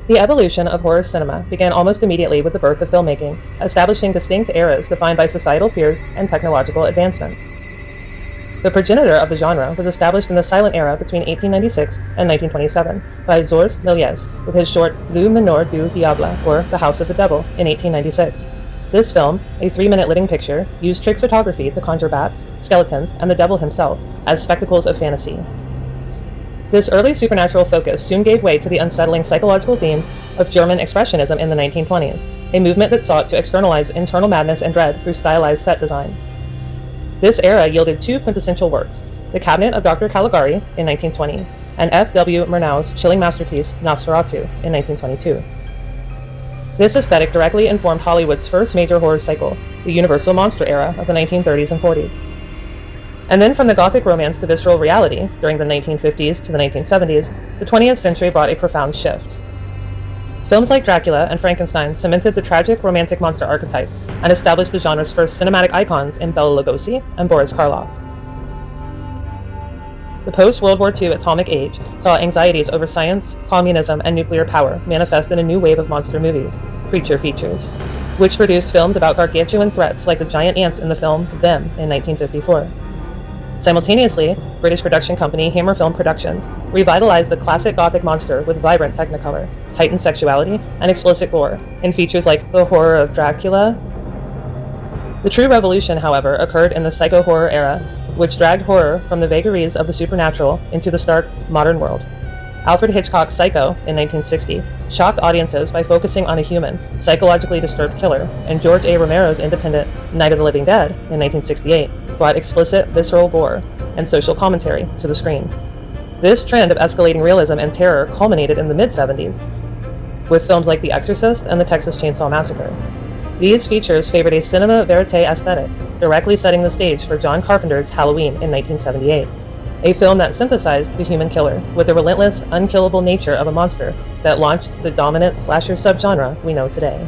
The evolution of horror cinema began almost immediately with the birth of filmmaking, establishing distinct eras defined by societal fears and technological advancements. The progenitor of the genre was established in the silent era between 1896 and 1927 by Georges Méliès with his short Le Manoir du Diable, or The House of the Devil, in 1896. This film, a 3-minute living picture, used trick photography to conjure bats, skeletons, and the devil himself as spectacles of fantasy. This early supernatural focus soon gave way to the unsettling psychological themes of German Expressionism in the 1920s, a movement that sought to externalize internal madness and dread through stylized set design. This era yielded two quintessential works, The Cabinet of Dr. Caligari in 1920, and F.W. Murnau's chilling masterpiece Nosferatu in 1922. This aesthetic directly informed Hollywood's first major horror cycle, the Universal Monster era of the 1930s and 40s. And then from the Gothic romance to visceral reality, during the 1950s to the 1970s, the 20th century brought a profound shift. Films like Dracula and Frankenstein cemented the tragic romantic monster archetype and established the genre's first cinematic icons in Bela Lugosi and Boris Karloff. The post-World War II atomic age saw anxieties over science, communism, and nuclear power manifest in a new wave of monster movies, creature features, which produced films about gargantuan threats like the giant ants in the film Them in 1954. Simultaneously, British production company Hammer Film Productions revitalized the classic Gothic monster with vibrant technicolor, heightened sexuality, and explicit gore, in features like The Horror of Dracula. The true revolution, however, occurred in the psycho-horror era, which dragged horror from the vagaries of the supernatural into the stark, modern world. Alfred Hitchcock's Psycho, in 1960, shocked audiences by focusing on a human, psychologically disturbed killer, and George A. Romero's independent Night of the Living Dead, in 1968, brought explicit, visceral gore and social commentary to the screen. This trend of escalating realism and terror culminated in the mid-70s, with films like The Exorcist and The Texas Chainsaw Massacre. These features favored a cinema verite aesthetic, directly setting the stage for John Carpenter's Halloween in 1978, a film that synthesized the human killer with the relentless, unkillable nature of a monster that launched the dominant slasher subgenre we know today.